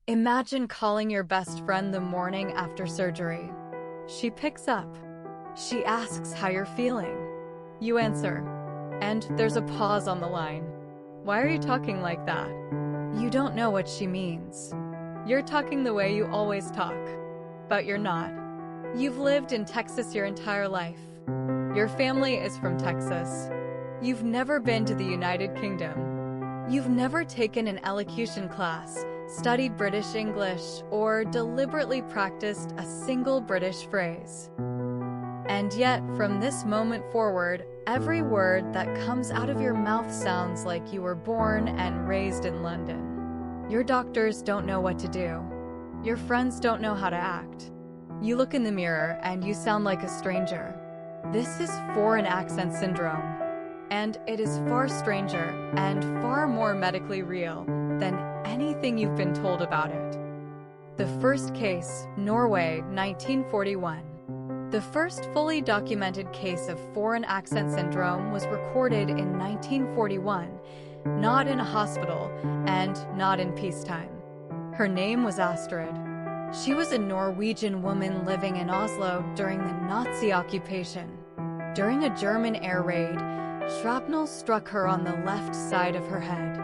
Imagine calling your best friend the morning after surgery. She picks up. She asks how you're feeling. You answer, and there's a pause on the line. Why are you talking like that? You don't know what she means. You're talking the way you always talk, but you're not. You've lived in Texas your entire life. Your family is from Texas. You've never been to the United Kingdom. You've never taken an elocution class, studied British English, or deliberately practiced a single British phrase. And yet, from this moment forward, every word that comes out of your mouth sounds like you were born and raised in London. Your doctors don't know what to do. Your friends don't know how to act. You look in the mirror and you sound like a stranger. This is foreign accent syndrome, and it is far stranger and far more medically real than anything you've been told about it. The first case, Norway, 1941. The first fully documented case of foreign accent syndrome was recorded in 1941, not in a hospital and not in peacetime. Her name was Astrid. She was a Norwegian woman living in Oslo during the Nazi occupation. During a German air raid, shrapnel struck her on the left side of her head.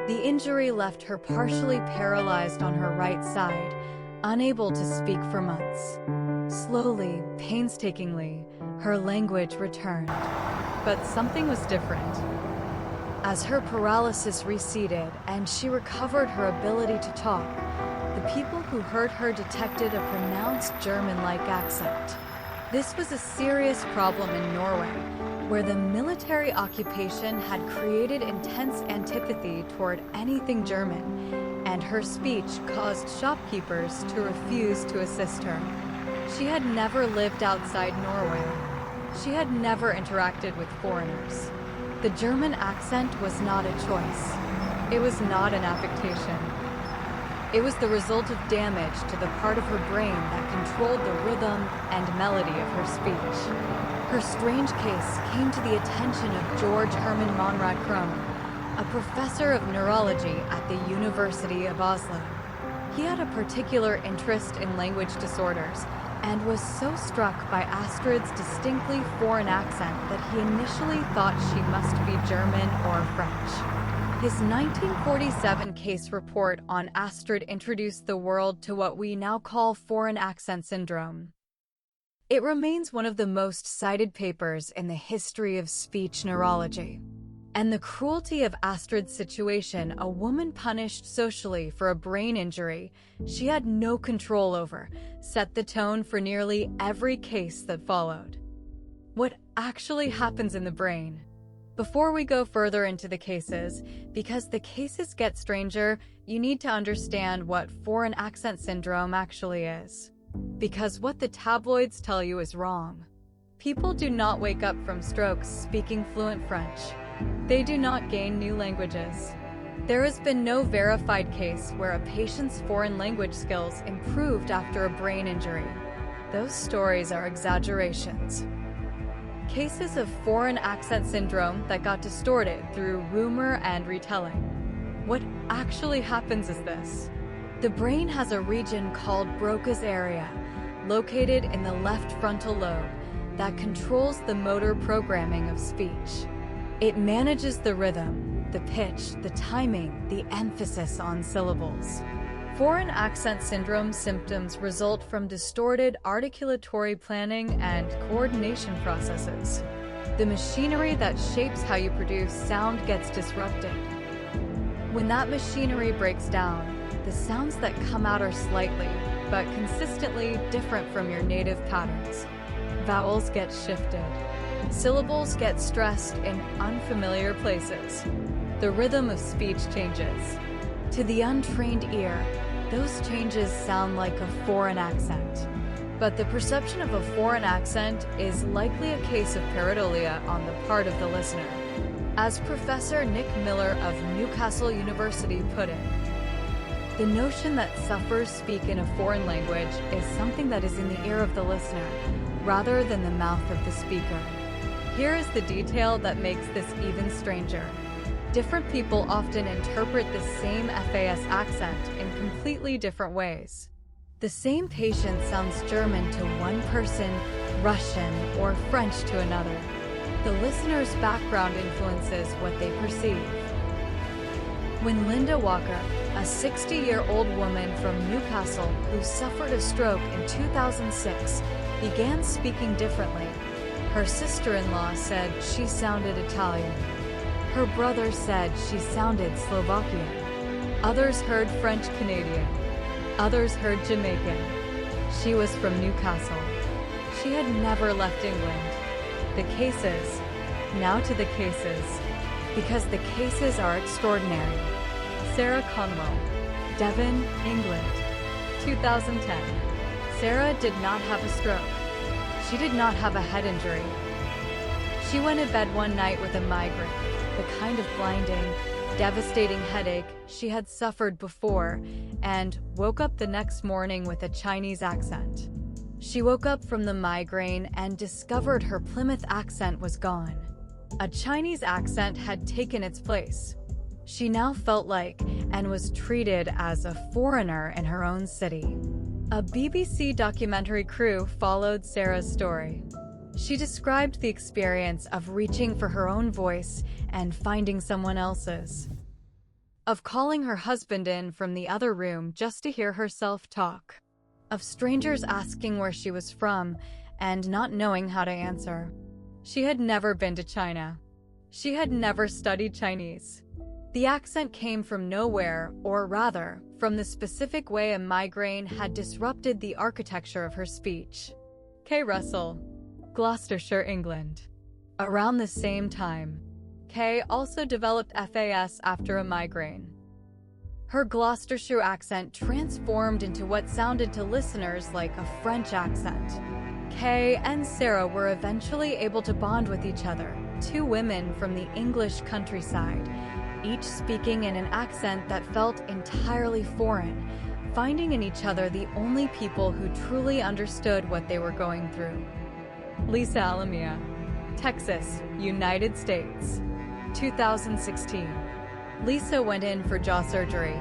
The injury left her partially paralyzed on her right side, unable to speak for months. Slowly, painstakingly, her language returned. But something was different. As her paralysis receded and she recovered her ability to talk, the people who heard her detected a pronounced German-like accent. This was a serious problem in Norway, where the military occupation had created intense antipathy toward anything German, and her speech caused shopkeepers to refuse to assist her. She had never lived outside Norway. She had never interacted with foreigners. The German accent was not a choice. It was not an affectation. It was the result of damage to the part of her brain that controlled the rhythm and melody of her speech. Her strange case came to the attention of George Herman Monrad Kroner, a professor of neurology at the University of Oslo. He had a particular interest in language disorders and was so struck by Astrid's distinctly foreign accent that he initially thought she must be German or French. His 1947 case report on Astrid introduced the world to what we now call foreign accent syndrome. It remains one of the most cited papers in the history of speech neurology. And the cruelty of Astrid's situation, a woman punished socially for a brain injury she had no control over, set the tone for nearly every case that followed. What actually happens in the brain? Before we go further into the cases, because the cases get stranger, you need to understand what foreign accent syndrome actually is. Because what the tabloids tell you is wrong. People do not wake up from strokes speaking fluent French. They do not gain new languages. There has been no verified case where a patient's foreign language skills improved after a brain injury. Those stories are exaggerations. Cases of foreign accent syndrome that got distorted through rumor and retelling. What actually happens is this. The brain has a region called Broca's area, located in the left frontal lobe, that controls the motor programming of speech. It manages the rhythm, the pitch, the timing, the emphasis on syllables. Foreign accent syndrome symptoms result from distorted articulatory planning and coordination processes. The machinery that shapes how you produce sound gets disrupted. When that machinery breaks down, the sounds that come out are slightly, but consistently different from your native patterns. Vowels get shifted. Syllables get stressed in unfamiliar places. The rhythm of speech changes. To the untrained ear, those changes sound like a foreign accent. But the perception of a foreign accent is likely a case of pareidolia on the part of the listener. As Professor Nick Miller of Newcastle University put it, the notion that sufferers speak in a foreign language is something that is in the ear of the listener, rather than the mouth of the speaker. Here is the detail that makes this even stranger. Different people often interpret the same FAS accent in completely different ways. The same patient sounds German to one person, Russian, or French to another. The listener's background influences what they perceive. When Linda Walker, a 60-year-old woman from Newcastle who suffered a stroke in 2006, began speaking differently, her sister-in-law said she sounded Italian. Her brother said she sounded Slovakian. Others heard French Canadian. Others heard Jamaican. She was from Newcastle. She had never left England. The cases. Now to the cases. Because the cases are extraordinary. Sarah Conwell, Devon, England, 2010. Sarah did not have a stroke. She did not have a head injury. She went to bed one night with a migraine, the kind of blinding, devastating headache she had suffered before, and woke up the next morning with a Chinese accent. She woke up from the migraine and discovered her Plymouth accent was gone. A Chinese accent had taken its place. She now felt like and was treated as a foreigner in her own city. A BBC documentary crew followed Sarah's story. She described the experience of reaching for her own voice and finding someone else's. Of calling her husband in from the other room just to hear herself talk. Of strangers asking where she was from and not knowing how to answer. She had never been to China. She had never studied Chinese. The accent came from nowhere, or rather, from the specific way a migraine had disrupted the architecture of her speech. Kay Russell, Gloucestershire, England. Around the same time, Kay also developed FAS after a migraine. Her Gloucestershire accent transformed into what sounded to listeners like a French accent. Kay and Sarah were eventually able to bond with each other, two women from the English countryside, each speaking in an accent that felt entirely foreign, finding in each other the only people who truly understood what they were going through. Lisa Alamia, Texas, United States, 2016. Lisa went in for jaw surgery.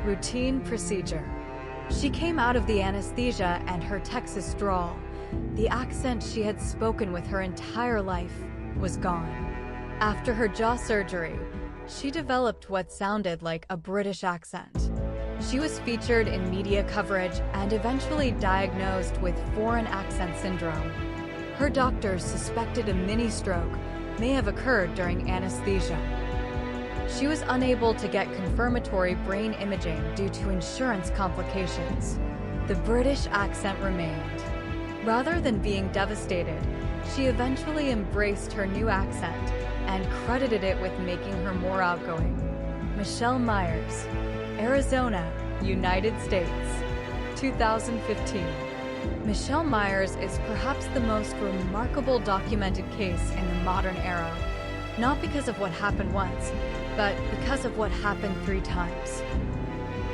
Routine procedure. She came out of the anesthesia and her Texas drawl, the accent she had spoken with her entire life, was gone. After her jaw surgery, she developed what sounded like a British accent. She was featured in media coverage and eventually diagnosed with foreign accent syndrome. Her doctors suspected a mini-stroke may have occurred during anesthesia. She was unable to get confirmatory brain imaging due to insurance complications. The British accent remained. Rather than being devastated, she eventually embraced her new accent and credited it with making her more outgoing. Michelle Myers, Arizona, United States, 2015. Michelle Myers is perhaps the most remarkable documented case in the modern era, not because of what happened once, but because of what happened 3 times.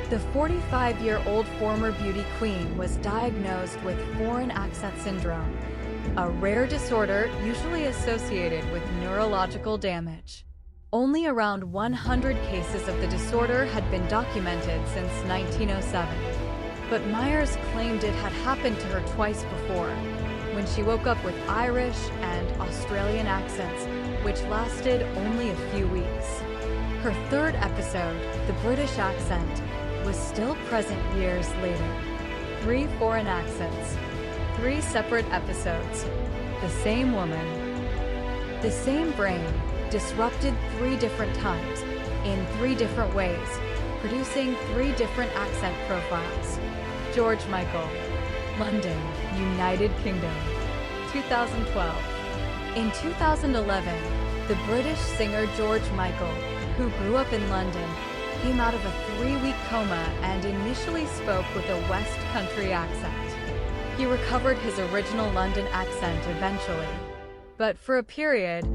The 45-year-old former beauty queen was diagnosed with foreign accent syndrome, a rare disorder usually associated with neurological damage. Only around 100 cases of the disorder had been documented since 1907, but Myers claimed it had happened to her twice before, when she woke up with Irish and Australian accents, which lasted only a few weeks. Her 3rd episode, the British accent, was still present years later. 3 foreign accents, 3 separate episodes. The same woman, the same brain, disrupted 3 different times, in 3 different ways, producing 3 different accent profiles. George Michael, London, United Kingdom, 2012. In 2011, the British singer George Michael, who grew up in London, came out of a 3-week coma and initially spoke with a West Country accent. He recovered his original London accent eventually, but for a period,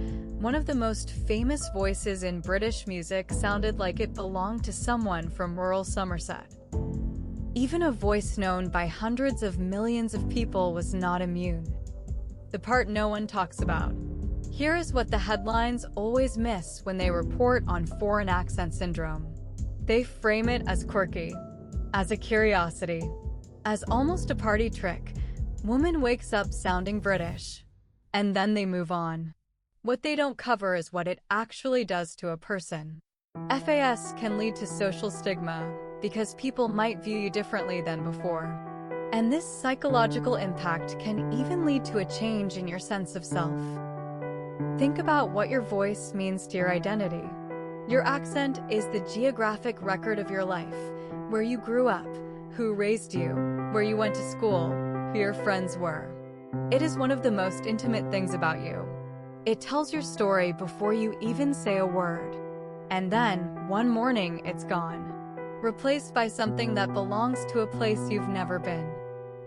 one of the most famous voices in British music sounded like it belonged to someone from rural Somerset. Even a voice known by hundreds of millions of people was not immune. The part no one talks about. Here is what the headlines always miss when they report on foreign accent syndrome. They frame it as quirky, as a curiosity, as almost a party trick. Woman wakes up sounding British, and then they move on. What they don't cover is what it actually does to a person. FAS can lead to social stigma because people might view you differently than before. And this psychological impact can even lead to a change in your sense of self. Think about what your voice means to your identity. Your accent is the geographic record of your life, where you grew up, who raised you, where you went to school, who your friends were. It is one of the most intimate things about you. It tells your story before you even say a word. And then, one morning, it's gone, replaced by something that belongs to a place you've never been.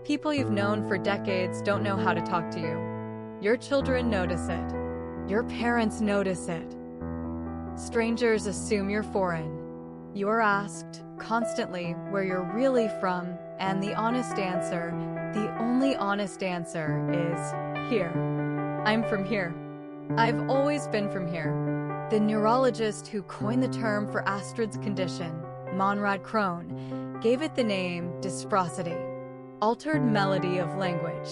People you've known for decades don't know how to talk to you. Your children notice it. Your parents notice it. Strangers assume you're foreign. You're asked constantly where you're really from, and the only honest answer is here. I'm from here. I've always been from here. The neurologist who coined the term for Astrid's condition, Monrad Krohn, gave it the name dysprosody, altered melody of language.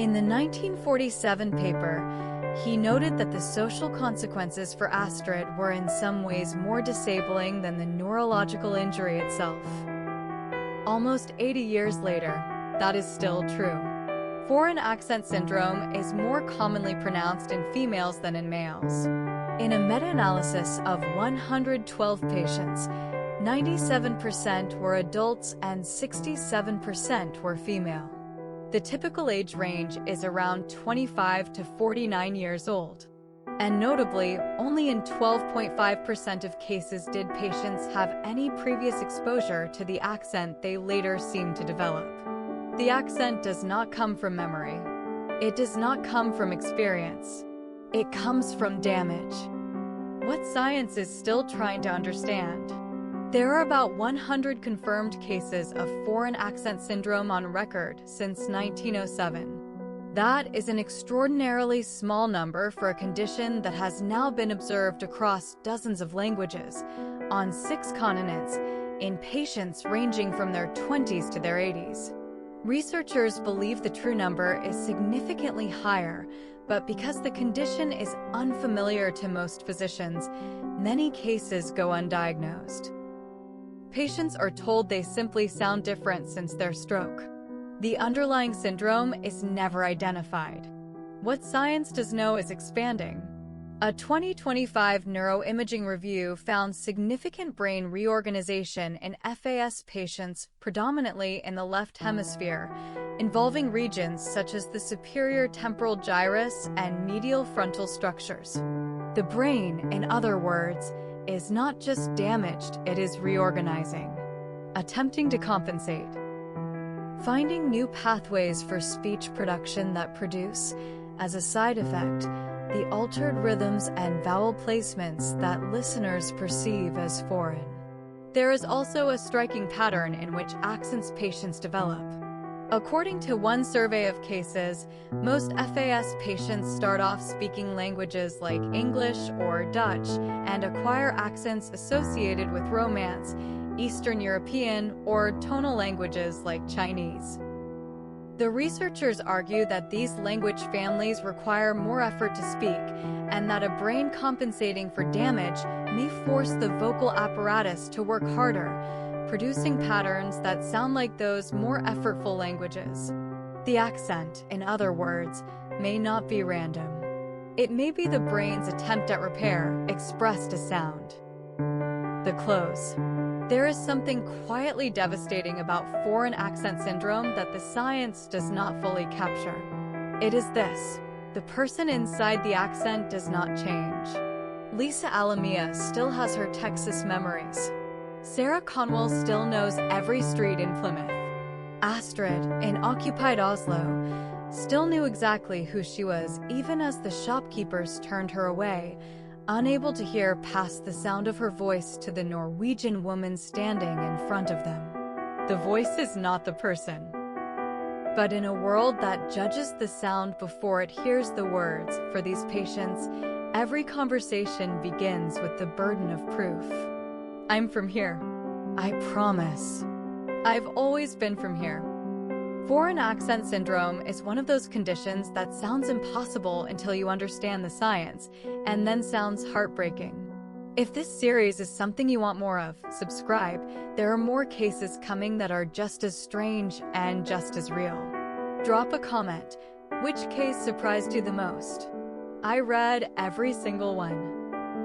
In the 1947 paper, he noted that the social consequences for Astrid were in some ways more disabling than the neurological injury itself. Almost 80 years later, that is still true. Foreign accent syndrome is more commonly pronounced in females than in males. In a meta-analysis of 112 patients, 97% were adults and 67% were female. The typical age range is around 25 to 49 years old. And notably, only in 12.5% of cases did patients have any previous exposure to the accent they later seemed to develop. The accent does not come from memory. It does not come from experience. It comes from damage. What science is still trying to understand. There are about 100 confirmed cases of foreign accent syndrome on record since 1907. That is an extraordinarily small number for a condition that has now been observed across dozens of languages, on 6 continents, in patients ranging from their 20s to their 80s. Researchers believe the true number is significantly higher, but because the condition is unfamiliar to most physicians, many cases go undiagnosed. Patients are told they simply sound different since their stroke. The underlying syndrome is never identified. What science does know is expanding. A 2025 neuroimaging review found significant brain reorganization in FAS patients, predominantly in the left hemisphere, involving regions such as the superior temporal gyrus and medial frontal structures. The brain, in other words, is not just damaged, it is reorganizing, attempting to compensate. Finding new pathways for speech production that produce, as a side effect, the altered rhythms and vowel placements that listeners perceive as foreign. There is also a striking pattern in which accents patients develop. According to one survey of cases, most FAS patients start off speaking languages like English or Dutch and acquire accents associated with Romance, Eastern European, or tonal languages like Chinese. The researchers argue that these language families require more effort to speak, and that a brain compensating for damage may force the vocal apparatus to work harder, producing patterns that sound like those more effortful languages. The accent, in other words, may not be random. It may be the brain's attempt at repair, expressed as sound. The close. There is something quietly devastating about foreign accent syndrome that the science does not fully capture. It is this: the person inside the accent does not change. Lisa Alamia still has her Texas memories. Sarah Conwell still knows every street in Plymouth. Astrid, in occupied Oslo, still knew exactly who she was even as the shopkeepers turned her away, unable to hear past the sound of her voice to the Norwegian woman standing in front of them. The voice is not the person. But in a world that judges the sound before it hears the words, for these patients, every conversation begins with the burden of proof. I'm from here. I promise. I've always been from here. Foreign accent syndrome is one of those conditions that sounds impossible until you understand the science, and then sounds heartbreaking. If this series is something you want more of, subscribe. There are more cases coming that are just as strange and just as real. Drop a comment. Which case surprised you the most? I read every single one.